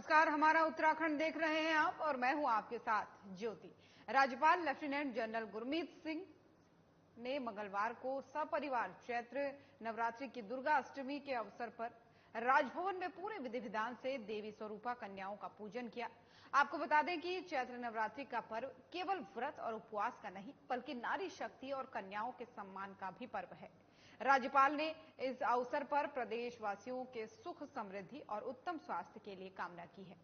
नमस्कार, हमारा उत्तराखंड देख रहे हैं आप और मैं हूं आपके साथ ज्योति। राज्यपाल लेफ्टिनेंट जनरल गुरमीत सिंह ने मंगलवार को सपरिवार चैत्र नवरात्रि की दुर्गा अष्टमी के अवसर पर राजभवन में पूरे विधि विधान से देवी स्वरूपा कन्याओं का पूजन किया। आपको बता दें कि चैत्र नवरात्रि का पर्व केवल व्रत और उपवास का नहीं बल्कि नारी शक्ति और कन्याओं के सम्मान का भी पर्व है। राज्यपाल ने इस अवसर पर प्रदेशवासियों के सुख समृद्धि और उत्तम स्वास्थ्य के लिए कामना की है।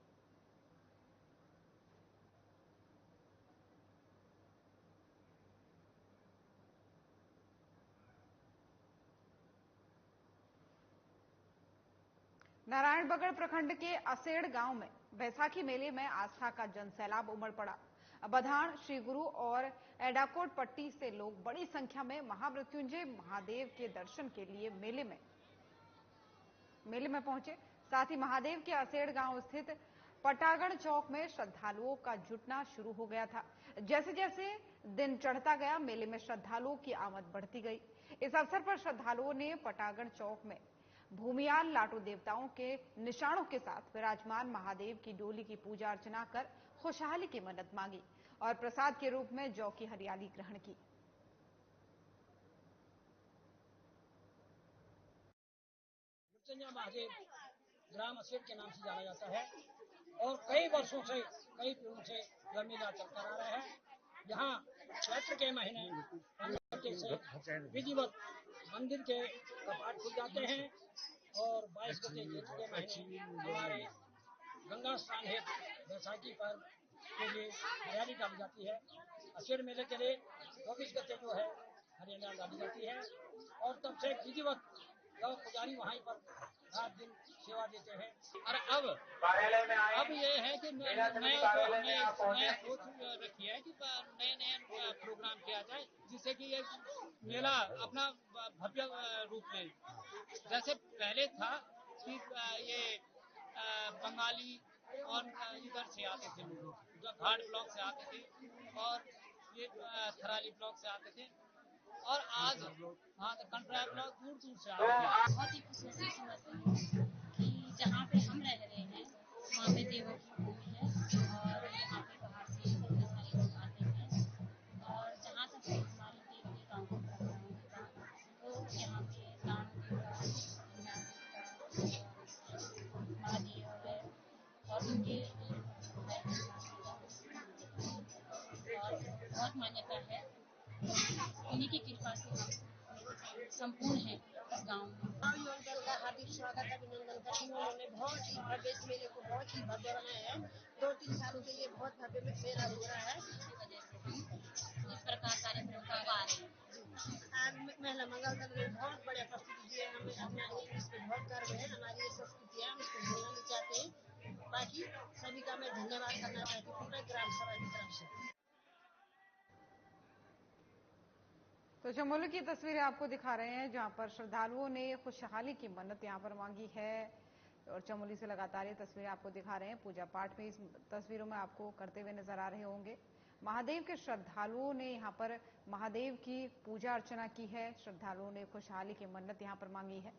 नारायणबगड़ प्रखंड के असेड़ गांव में बैसाखी मेले में आस्था का जनसैलाब उमड़ पड़ा। बधान, श्री गुरु और एडाकोट पट्टी से लोग बड़ी संख्या में महामृत्युंजय महादेव के दर्शन के लिए मेले में पहुंचे। साथ ही महादेव के असेड़ गांव स्थित पटागण चौक में श्रद्धालुओं का जुटना शुरू हो गया था। जैसे जैसे दिन चढ़ता गया, मेले में श्रद्धालुओं की आमद बढ़ती गई। इस अवसर पर श्रद्धालुओं ने पटागण चौक में भूमियाल लाटू देवताओं के निशानों के साथ विराजमान महादेव की डोली की पूजा अर्चना कर खुशहाली की मन्नत मांगी और प्रसाद के रूप में जौ की हरियाली ग्रहण की। महादेव ग्राम असेड़ के नाम से जाना जाता है और कई वर्षों से, कई पीढ़ियों से यह मेला चलता रहा है। यहाँ चैत्र के महीने से विधिवत मंदिर के कपाट खुल जाते हैं और 22 गते चैत्र के महीने हमारे गंगा स्नान हेतु बैसाखी पर्व के लिए हरियाली डाली जाती है। असेड़ मेले के लिए 24 गते जो है हरियाली डाली जाती है और तब से विधिवत पुजारी वहाँ पर रात दिन सेवा देते हैं। और अब ये है कि नया सोच रखी है कि नए प्रोग्राम किया जाए जिससे कि ये मेला अपना भव्य रूप ले। जैसे पहले था कि ये बंगाली और इधर से आते थे लोग, जो घाट ब्लॉक से आते थे और ये थराली ब्लॉक से आते थे और आज कंट्रा ब्लॉक दूर दूर से आते हैं। बहुत ही खुशी समझती हूँ कि जहाँ पे हम रह रहे हैं वहाँ पे देवों की भूमि है और यहाँ पे बाहर से इतने सारे लोग आते हैं और जहाँ तक हमारी देवी देवताओं की परंपराओं की बात तो यहाँ पे राम देवता महादेव है और उनके और बहुत मान्यता है। उन्हीं की कृपा से संपूर्ण है इस गाँव में। दल का हार्दिक स्वागत अभिनंदन करती हूँ। उन्होंने बहुत ही भव्य इस मेले को बहुत ही भव्य बनाया है। 2-3 सालों से ये बहुत भव्य मेला हो रहा है। इस प्रकार कार्यक्रम कर पा रहे हैं। आज महिला मंगल दल ने बहुत बड़े प्रस्तुति दिए। हमें अपना इस पे बहुत गर्व है। हमारी ये संस्कृति है, हम इसको भूलना नहीं चाहते हैं। बाकी सभी का मैं धन्यवाद करना चाहती हूँ पूरे ग्राम सभा की तरफ से। तो चमोली की तस्वीरें आपको दिखा रहे हैं जहां पर श्रद्धालुओं ने खुशहाली की मन्नत यहां पर मांगी है और चमोली से लगातार ये तस्वीरें आपको दिखा रहे हैं। पूजा पाठ में इस तस्वीरों में आपको करते हुए नजर आ रहे होंगे। महादेव के श्रद्धालुओं ने यहां पर महादेव की पूजा अर्चना की है। श्रद्धालुओं ने खुशहाली की मन्नत यहां पर मांगी है।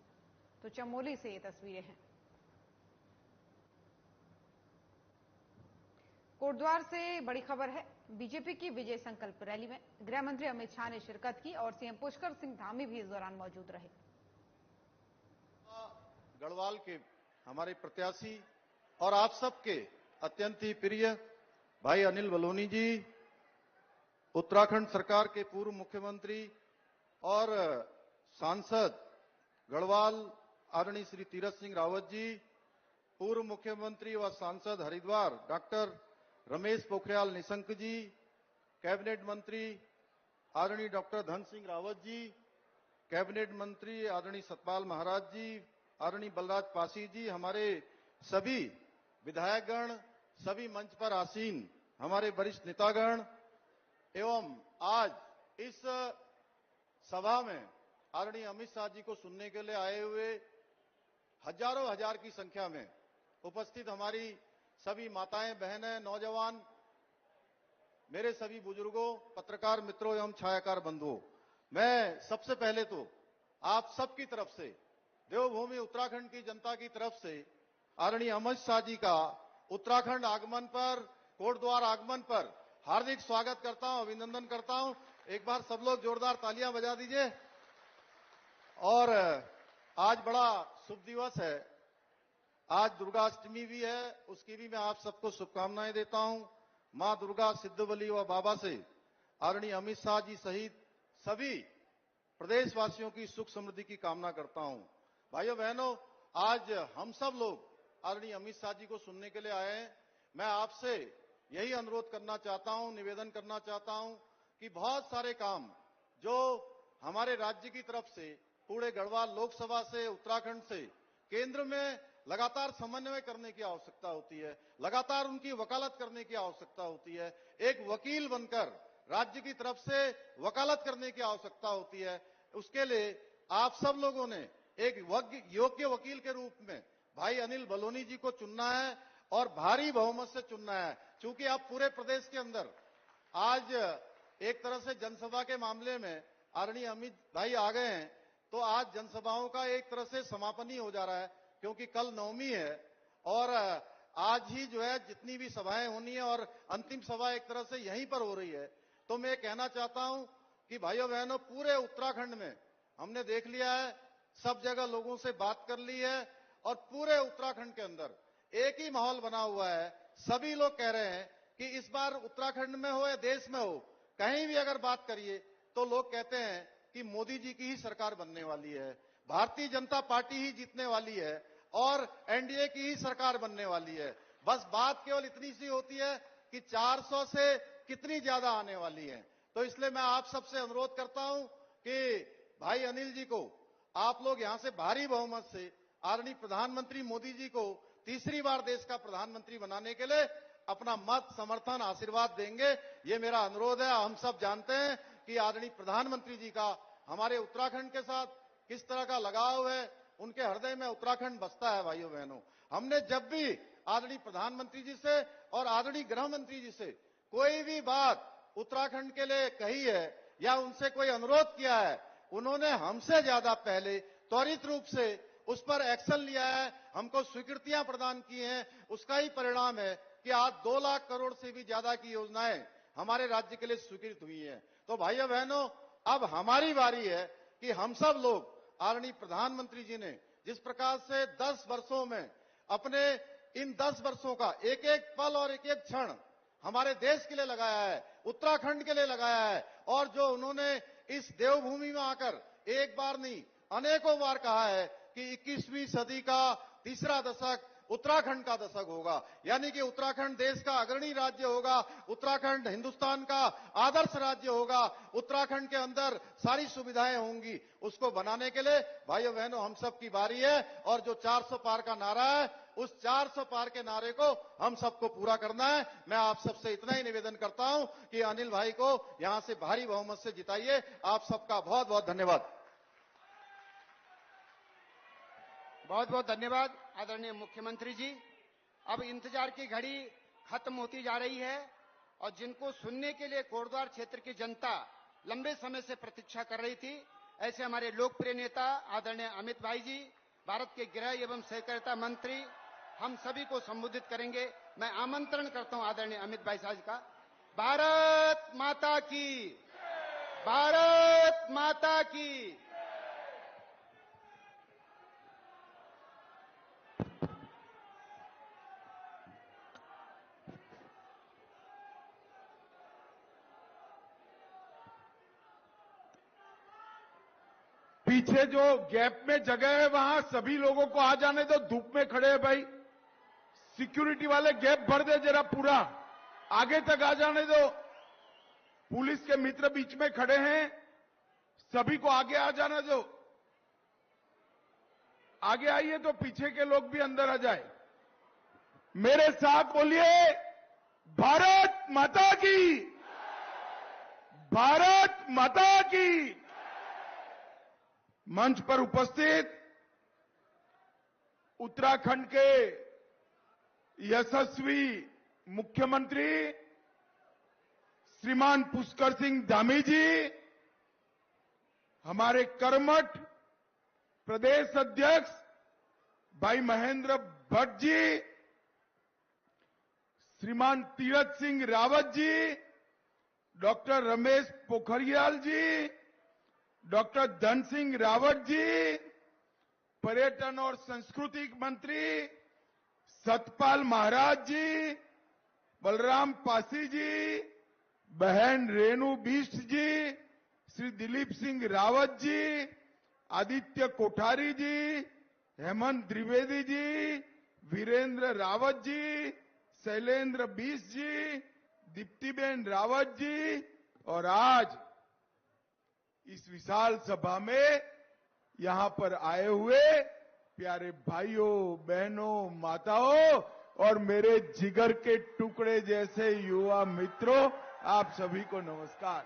तो चमोली से ये तस्वीरें हैं। कोटद्वार से बड़ी खबर है। बीजेपी की विजय संकल्प रैली में गृह मंत्री अमित शाह ने शिरकत की और सीएम पुष्कर सिंह धामी भी इस दौरान मौजूद रहे। गढ़वाल के हमारे प्रत्याशी और आप सबके अत्यंत ही प्रिय भाई अनिल बलूनी जी, उत्तराखंड सरकार के पूर्व मुख्यमंत्री और सांसद गढ़वाल आदरणीय श्री तीरथ सिंह रावत जी, पूर्व मुख्यमंत्री व सांसद हरिद्वार डॉक्टर रमेश पोखरियाल निशंक जी, कैबिनेट मंत्री आदरणीय डॉक्टर धन सिंह रावत जी, कैबिनेट मंत्री आदरणीय सतपाल महाराज जी, आदरणीय बलराज पासी जी, हमारे सभी विधायकगण, सभी मंच पर आसीन हमारे वरिष्ठ नेतागण एवं आज इस सभा में आदरणीय अमित शाह जी को सुनने के लिए आए हुए हजारों हजार की संख्या में उपस्थित हमारी सभी माताएं, बहनें, नौजवान, मेरे सभी बुजुर्गों, पत्रकार मित्रों एवं छायाकार बंधुओं, मैं सबसे पहले तो आप सबकी तरफ से, देवभूमि उत्तराखंड की जनता की तरफ से आदरणीय अमित शाह जी का उत्तराखंड आगमन पर, कोटद्वार आगमन पर हार्दिक स्वागत करता हूं, अभिनंदन करता हूं। एक बार सब लोग जोरदार तालियां बजा दीजिए। और आज बड़ा शुभ दिवस है, आज दुर्गाष्टमी भी है, उसकी भी मैं आप सबको शुभकामनाएं देता हूं। मां दुर्गा, सिद्धबली व बाबा से आदरणीय अमित शाह जी सहित सभी प्रदेशवासियों की सुख समृद्धि की कामना करता हूं। भाइयों बहनों, आज हम सब लोग आदरणीय अमित शाह जी को सुनने के लिए आए हैं। मैं आपसे यही अनुरोध करना चाहता हूं, निवेदन करना चाहता हूं कि बहुत सारे काम जो हमारे राज्य की तरफ से, पूरे गढ़वाल लोकसभा से, उत्तराखंड से केंद्र में लगातार समन्वय करने की आवश्यकता होती है, लगातार उनकी वकालत करने की आवश्यकता होती है। एक वकील बनकर राज्य की तरफ से वकालत करने की आवश्यकता होती है। उसके लिए आप सब लोगों ने एक योग्य वकील के रूप में भाई अनिल बलूनी जी को चुनना है और भारी बहुमत से चुनना है। चूंकि आप पूरे प्रदेश के अंदर आज एक तरह से जनसभा के मामले में आदरणीय अमित भाई आ गए हैं, तो आज जनसभाओं का एक तरह से समापन ही हो जा रहा है, क्योंकि कल नवमी है और आज ही जो है जितनी भी सभाएं होनी है और अंतिम सभा एक तरह से यहीं पर हो रही है। तो मैं कहना चाहता हूं कि भाइयों बहनों, पूरे उत्तराखंड में हमने देख लिया है, सब जगह लोगों से बात कर ली है और पूरे उत्तराखंड के अंदर एक ही माहौल बना हुआ है। सभी लोग कह रहे हैं कि इस बार उत्तराखंड में हो या देश में हो, कहीं भी अगर बात करिए तो लोग कहते हैं कि मोदी जी की ही सरकार बनने वाली है, भारतीय जनता पार्टी ही जीतने वाली है और एनडीए की ही सरकार बनने वाली है। बस बात केवल इतनी सी होती है कि 400 से कितनी ज्यादा आने वाली है। तो इसलिए मैं आप सबसे अनुरोध करता हूं कि भाई अनिल जी को आप लोग यहां से भारी बहुमत से आदरणीय प्रधानमंत्री मोदी जी को तीसरी बार देश का प्रधानमंत्री बनाने के लिए अपना मत, समर्थन, आशीर्वाद देंगे, ये मेरा अनुरोध है। हम सब जानते हैं कि आदरणीय प्रधानमंत्री जी का हमारे उत्तराखंड के साथ किस तरह का लगाव है, उनके हृदय में उत्तराखंड बसता है। भाइयों बहनों, हमने जब भी आदरणीय प्रधानमंत्री जी से और आदरणीय गृह मंत्री जी से कोई भी बात उत्तराखंड के लिए कही है या उनसे कोई अनुरोध किया है, उन्होंने हमसे ज्यादा पहले त्वरित रूप से उस पर एक्शन लिया है, हमको स्वीकृतियां प्रदान की हैं। उसका ही परिणाम है कि आज 2 लाख करोड़ से भी ज्यादा की योजनाएं हमारे राज्य के लिए स्वीकृत हुई हैं। तो भाइयों बहनों, अब हमारी बारी है कि हम सब लोग आदरणीय प्रधानमंत्री जी ने जिस प्रकार से 10 वर्षों में अपने इन 10 वर्षों का एक एक पल और एक एक क्षण हमारे देश के लिए लगाया है, उत्तराखंड के लिए लगाया है, और जो उन्होंने इस देवभूमि में आकर एक बार नहीं अनेकों बार कहा है कि 21वीं सदी का तीसरा दशक उत्तराखंड का दशक होगा, यानी कि उत्तराखंड देश का अग्रणी राज्य होगा, उत्तराखंड हिंदुस्तान का आदर्श राज्य होगा, उत्तराखंड के अंदर सारी सुविधाएं होंगी। उसको बनाने के लिए भाइयों बहनों हम सब की बारी है और जो 400 पार का नारा है, उस 400 पार के नारे को हम सबको पूरा करना है। मैं आप सबसे इतना ही निवेदन करता हूं कि अनिल भाई को यहां से भारी बहुमत से जिताइए। आप सबका बहुत बहुत धन्यवाद। बहुत बहुत धन्यवाद आदरणीय मुख्यमंत्री जी। अब इंतजार की घड़ी खत्म होती जा रही है और जिनको सुनने के लिए कोटद्वार क्षेत्र की जनता लंबे समय से प्रतीक्षा कर रही थी, ऐसे हमारे लोकप्रिय नेता आदरणीय अमित भाई जी, भारत के गृह एवं सहकारिता मंत्री, हम सभी को संबोधित करेंगे। मैं आमंत्रण करता हूं आदरणीय अमित भाई साहब का। भारत माता की, भारत माता की। पीछे जो गैप में जगह है वहां सभी लोगों को आ जाने दो। धूप में खड़े हैं भाई, सिक्योरिटी वाले गैप भर दे जरा, पूरा आगे तक आ जाने दो। पुलिस के मित्र बीच में खड़े हैं, सभी को आगे आ जाने दो। आगे आइए तो पीछे के लोग भी अंदर आ जाए। मेरे साथ बोलिए, भारत माता की, भारत माता की। मंच पर उपस्थित उत्तराखंड के यशस्वी मुख्यमंत्री श्रीमान पुष्कर सिंह धामी जी, हमारे कर्मठ प्रदेश अध्यक्ष भाई महेंद्र भट्ट जी, श्रीमान तीरथ सिंह रावत जी, डॉक्टर रमेश पोखरियाल जी, डॉक्टर धन सिंह रावत जी, पर्यटन और संस्कृति मंत्री सतपाल महाराज जी, बलराम पासी जी, बहन रेणु बिष्ट जी, श्री दिलीप सिंह रावत जी, आदित्य कोठारी जी, हेमंत द्विवेदी जी, वीरेंद्र रावत जी, शैलेंद्र बिष्ट जी, दीप्तिबेन रावत जी और आज इस विशाल सभा में यहां पर आए हुए प्यारे भाइयों, बहनों, माताओं और मेरे जिगर के टुकड़े जैसे युवा मित्रों, आप सभी को नमस्कार।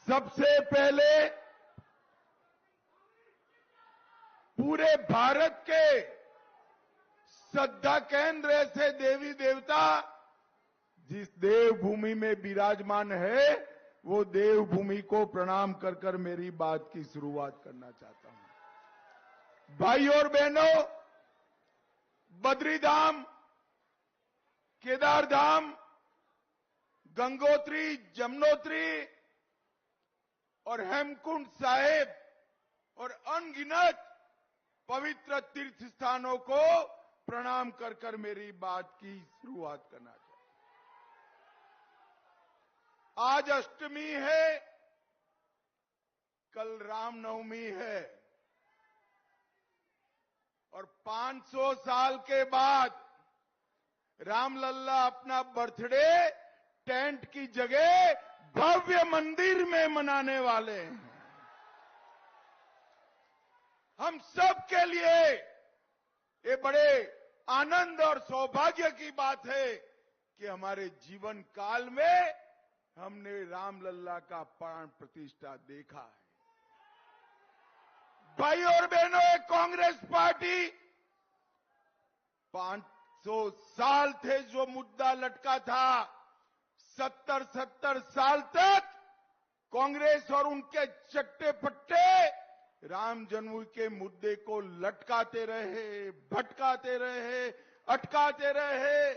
सबसे पहले पूरे भारत के श्रद्धा केंद्र ऐसे देवी देवता जिस देवभूमि में विराजमान है, वो देवभूमि को प्रणाम कर कर मेरी बात की शुरुआत करना चाहता हूं। भाई और बहनों, बद्रीधाम, केदारधाम, गंगोत्री, जमुनोत्री और हेमकुंड साहिब और अनगिनत पवित्र तीर्थ स्थानों को प्रणाम कर कर मेरी बात की शुरुआत करना चाहता हूं। आज अष्टमी है, कल रामनवमी है और 500 साल के बाद रामलल्ला अपना बर्थडे टेंट की जगह भव्य मंदिर में मनाने वाले हैं। हम सब के लिए ये बड़े आनंद और सौभाग्य की बात है कि हमारे जीवन काल में हमने रामलल्ला का प्राण प्रतिष्ठा देखा है। भाई और बहनों, कांग्रेस पार्टी 500 साल थे जो मुद्दा लटका था, 70 साल तक कांग्रेस और उनके चट्टे पट्टे राम जन्मभूमि के मुद्दे को लटकाते रहे, भटकाते रहे, अटकाते रहे।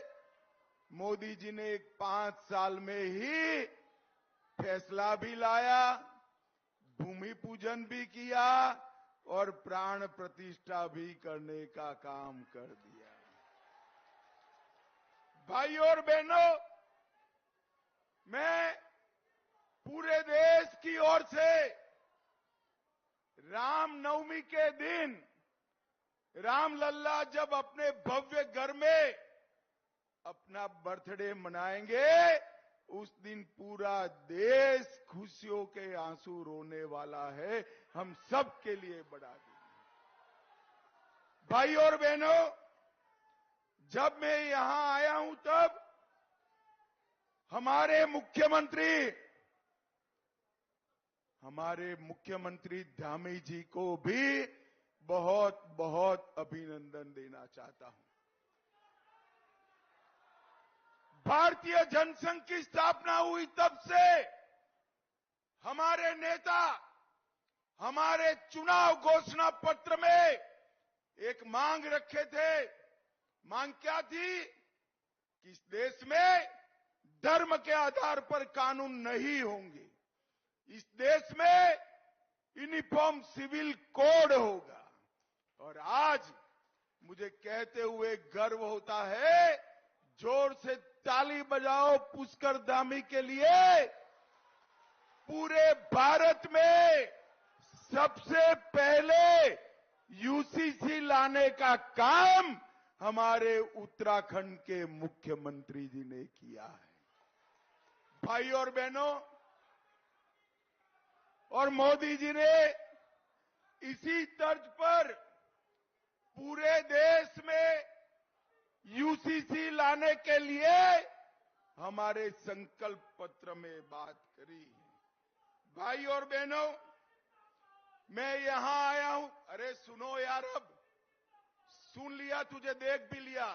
मोदी जी ने 5 साल में ही फैसला भी लाया, भूमि पूजन भी किया और प्राण प्रतिष्ठा भी करने का काम कर दिया। भाई और बहनों, मैं पूरे देश की ओर से रामनवमी के दिन रामलल्ला जब अपने भव्य घर में अपना बर्थडे मनाएंगे, उस दिन पूरा देश खुशियों के आंसू रोने वाला है। हम सब के लिए बढ़ा देंगे। भाई और बहनों, जब मैं यहां आया हूं तब हमारे मुख्यमंत्री धामी जी को भी बहुत बहुत अभिनंदन देना चाहता हूं। भारतीय जनसंघ की स्थापना हुई तब से हमारे नेता हमारे चुनाव घोषणा पत्र में एक मांग रखे थे। मांग क्या थी? कि इस देश में धर्म के आधार पर कानून नहीं होंगे, इस देश में यूनिफॉर्म सिविल कोड होगा। और आज मुझे कहते हुए गर्व होता है, जोर से ताली बजाओ पुष्कर धामी के लिए। पूरे भारत में सबसे पहले यूसीसी लाने का काम हमारे उत्तराखंड के मुख्यमंत्री जी ने किया है। भाई और बहनों, और मोदी जी ने इसी तर्ज पर पूरे देश में यूसीसी लाने के लिए हमारे संकल्प पत्र में बात करी है। भाई और बहनों, मैं यहां आया हूं। अरे सुनो यार, अब सुन लिया, तुझे देख भी लिया,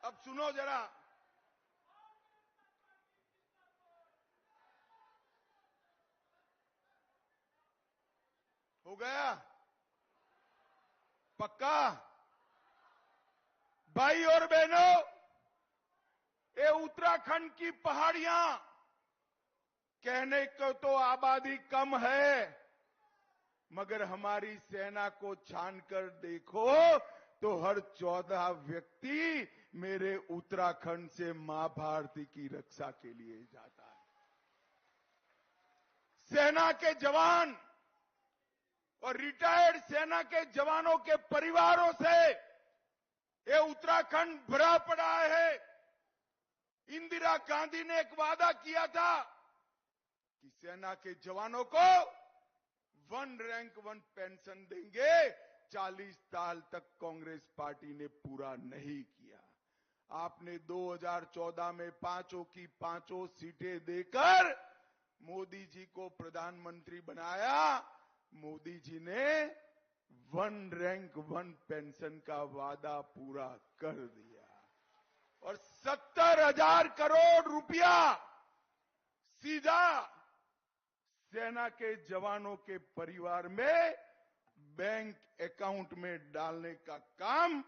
अब सुनो जरा। हो गया? पक्का? भाई और बहनों, ये उत्तराखंड की पहाड़ियां कहने को तो आबादी कम है, मगर हमारी सेना को छानकर देखो तो हर 14 व्यक्ति मेरे उत्तराखंड से मां भारती की रक्षा के लिए जाता है। सेना के जवान और रिटायर्ड सेना के जवानों के परिवारों से ये उत्तराखंड भरा पड़ा है। इंदिरा गांधी ने एक वादा किया था कि सेना के जवानों को 1 रैंक 1 पेंशन देंगे। 40 साल तक कांग्रेस पार्टी ने पूरा नहीं किया। आपने 2014 में 5 की 5 सीटें देकर मोदी जी को प्रधानमंत्री बनाया। मोदी जी ने 1 रैंक 1 पेंशन का वादा पूरा कर दिया और 70,000 करोड़ रुपया सीधा सेना के जवानों के परिवार में बैंक अकाउंट में डालने का काम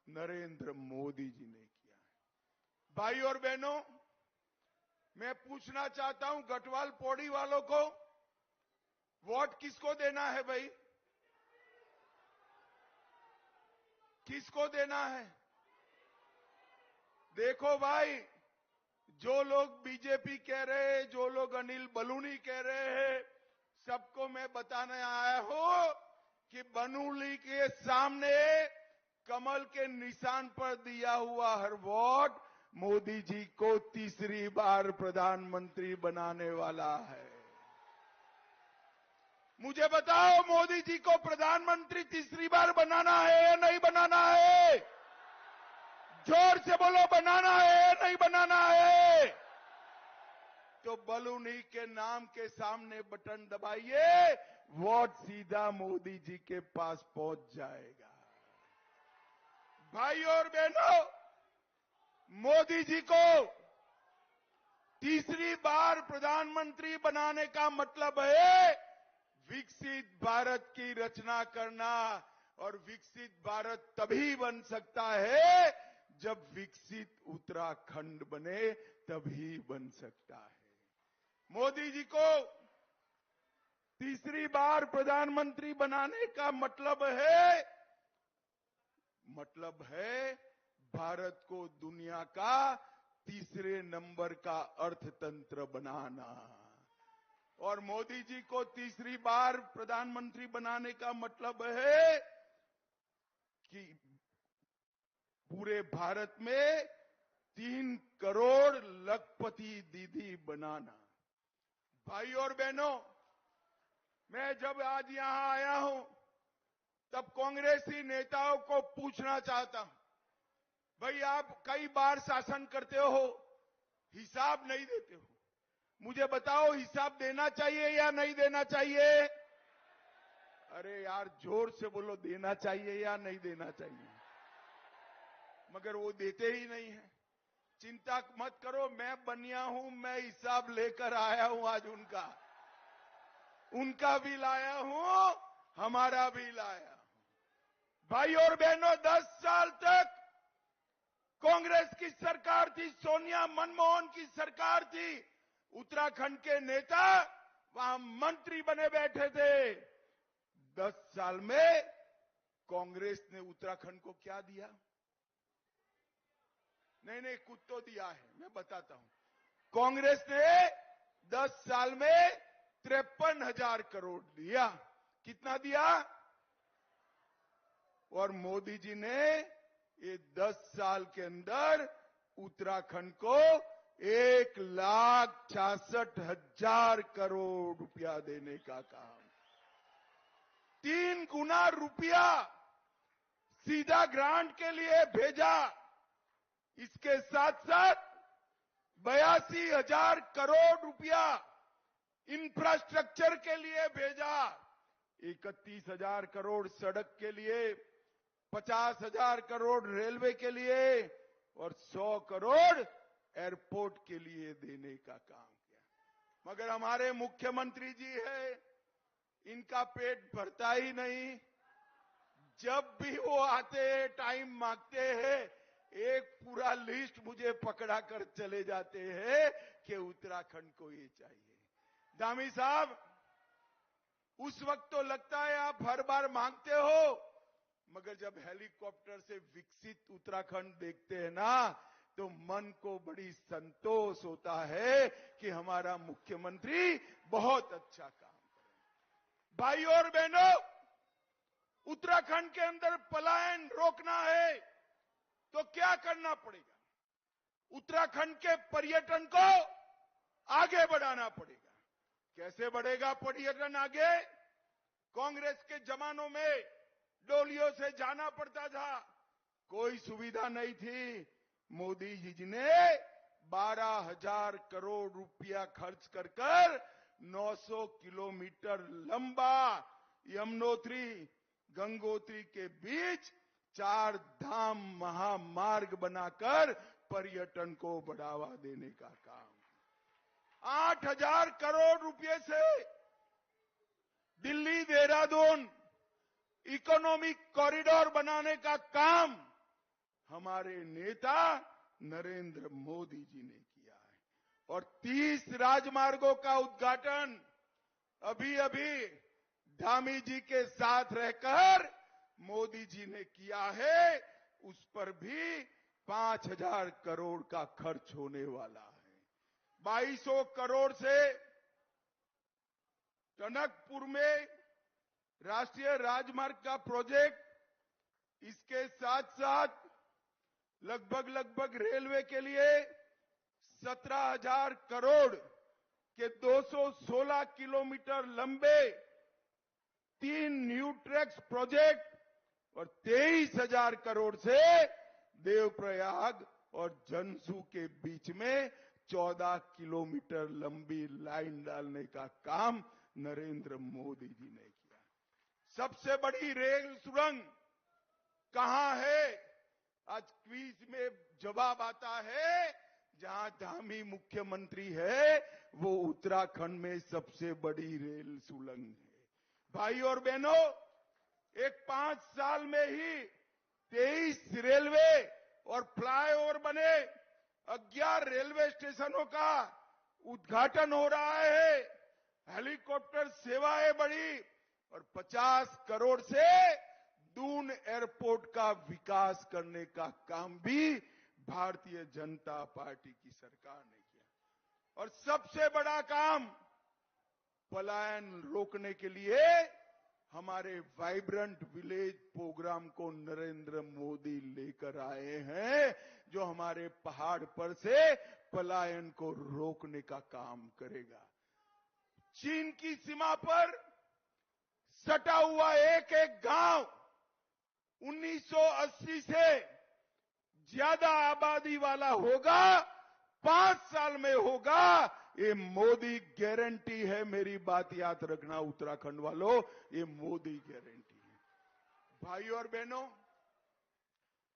नरेंद्र मोदी जी ने किया है। भाई और बहनों, मैं पूछना चाहता हूं गढ़वाल पौड़ी वालों को, वोट किसको देना है भाई? किसको देना है? देखो भाई, जो लोग बीजेपी कह रहे हैं, जो लोग अनिल बलूनी कह रहे हैं, सबको मैं बताने आया हूं कि बलूनी के सामने कमल के निशान पर दिया हुआ हर वोट मोदी जी को तीसरी बार प्रधानमंत्री बनाने वाला है। मुझे बताओ, मोदी जी को प्रधानमंत्री तीसरी बार बनाना है या नहीं बनाना है? जोर से बोलो, बनाना है या नहीं बनाना है? तो बलूनी के नाम के सामने बटन दबाइए, वोट सीधा मोदी जी के पास पहुंच जाएगा। भाई और बहनों, मोदी जी को तीसरी बार प्रधानमंत्री बनाने का मतलब है विकसित भारत की रचना करना, और विकसित भारत तभी बन सकता है जब विकसित उत्तराखंड बने, तभी बन सकता है। मोदी जी को तीसरी बार प्रधानमंत्री बनाने का मतलब है भारत को दुनिया का तीसरे नंबर का अर्थतंत्र बनाना। और मोदी जी को तीसरी बार प्रधानमंत्री बनाने का मतलब है कि पूरे भारत में 3 करोड़ लखपति दीदी बनाना। भाई और बहनों, मैं जब आज यहां आया हूं तब कांग्रेसी नेताओं को पूछना चाहता हूं, भाई आप कई बार शासन करते हो, हिसाब नहीं देते हो, मुझे बताओ हिसाब देना चाहिए या नहीं देना चाहिए? अरे यार जोर से बोलो, देना चाहिए या नहीं देना चाहिए? मगर वो देते ही नहीं है। चिंता मत करो, मैं बनिया हूं, मैं हिसाब लेकर आया हूं आज उनका भी लाया हूं, हमारा भी लाया हूं। भाई और बहनों, 10 साल तक कांग्रेस की सरकार थी, सोनिया मनमोहन की सरकार थी। उत्तराखंड के नेता वहां मंत्री बने बैठे थे। 10 साल में कांग्रेस ने उत्तराखंड को क्या दिया? नहीं कुछ तो दिया है, मैं बताता हूं। कांग्रेस ने 10 साल में 53,000 करोड़ दिया। कितना दिया? और मोदी जी ने ये 10 साल के अंदर उत्तराखंड को 1,66,000 करोड़ रुपया देने का काम। 3 गुना रुपया सीधा ग्रांट के लिए भेजा। इसके साथ साथ 82,000 करोड़ रुपया इंफ्रास्ट्रक्चर के लिए भेजा। 31,000 करोड़ सड़क के लिए, 50,000 करोड़ रेलवे के लिए और 100 करोड़ एयरपोर्ट के लिए देने का काम किया। मगर हमारे मुख्यमंत्री जी है, इनका पेट भरता ही नहीं। जब भी वो आते हैं, टाइम मांगते हैं, एक पूरा लिस्ट मुझे पकड़ा कर चले जाते हैं कि उत्तराखंड को ये चाहिए। धामी साहब, उस वक्त तो लगता है आप हर बार मांगते हो, मगर जब हेलीकॉप्टर से विकसित उत्तराखंड देखते हैं ना, तो मन को बड़ी संतोष होता है कि हमारा मुख्यमंत्री बहुत अच्छा काम करे। भाई और बहनों, उत्तराखंड के अंदर पलायन रोकना है तो क्या करना पड़ेगा? उत्तराखंड के पर्यटन को आगे बढ़ाना पड़ेगा। कैसे बढ़ेगा पर्यटन आगे? कांग्रेस के जमानों में डोलियों से जाना पड़ता था, कोई सुविधा नहीं थी। मोदी जी ने 12,000 करोड़ रुपया खर्च कर 900 किलोमीटर लंबा यमुनोत्री गंगोत्री के बीच 4 धाम महामार्ग बनाकर पर्यटन को बढ़ावा देने का काम। 8,000 करोड़ रुपए से दिल्ली देहरादून इकोनॉमिक कॉरिडोर बनाने का काम हमारे नेता नरेंद्र मोदी जी ने किया है। और 30 राजमार्गों का उद्घाटन अभी अभी धामी जी के साथ रहकर मोदी जी ने किया है। उस पर भी 5,000 करोड़ का खर्च होने वाला है। 2200 करोड़ से टनकपुर में राष्ट्रीय राजमार्ग का प्रोजेक्ट, इसके साथ साथ लगभग रेलवे के लिए 17,000 करोड़ के 216 किलोमीटर लंबे 3 न्यू ट्रैक्स प्रोजेक्ट और 23,000 करोड़ से देवप्रयाग और जनसू के बीच में 14 किलोमीटर लंबी लाइन डालने का काम नरेंद्र मोदी जी ने किया। सबसे बड़ी रेल सुरंग कहां है? आज क्विज में जवाब आता है, जहां धामी मुख्यमंत्री है वो उत्तराखंड में सबसे बड़ी रेल सुरंग है। भाई और बहनों, एक 5 साल में ही 23 रेलवे और फ्लाईओवर बने, 11 रेलवे स्टेशनों का उद्घाटन हो रहा है, हेलीकॉप्टर सेवाएं बढ़ी और 50 करोड़ से दून एयरपोर्ट का विकास करने का काम भी भारतीय जनता पार्टी की सरकार ने किया। और सबसे बड़ा काम, पलायन रोकने के लिए हमारे वाइब्रेंट विलेज प्रोग्राम को नरेंद्र मोदी लेकर आए हैं, जो हमारे पहाड़ पर से पलायन को रोकने का काम करेगा। चीन की सीमा पर सटा हुआ एक एक गांव 1980 से ज्यादा आबादी वाला होगा, 5 साल में होगा। ये मोदी गारंटी है, मेरी बात याद रखना उत्तराखंड वालों, ये मोदी गारंटी है। भाई और बहनों,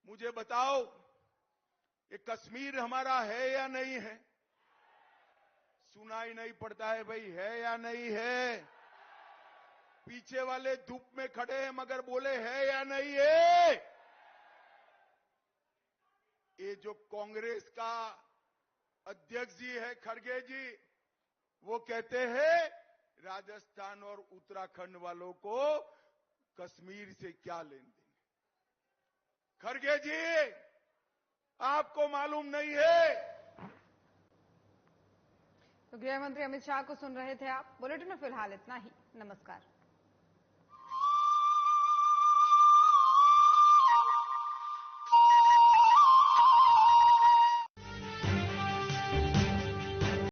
मुझे बताओ, ये कश्मीर हमारा है या नहीं है? सुनाई नहीं पड़ता है भाई, है या नहीं है? पीछे वाले धूप में खड़े हैं मगर बोले है या नहीं है? ये जो कांग्रेस का अध्यक्ष जी है खड़गे जी, वो कहते हैं राजस्थान और उत्तराखंड वालों को कश्मीर से क्या लेन देन। खड़गे जी, आपको मालूम नहीं है? तो गृह मंत्री अमित शाह को सुन रहे थे आप। बुलेटिन में फिलहाल इतना ही। नमस्कार।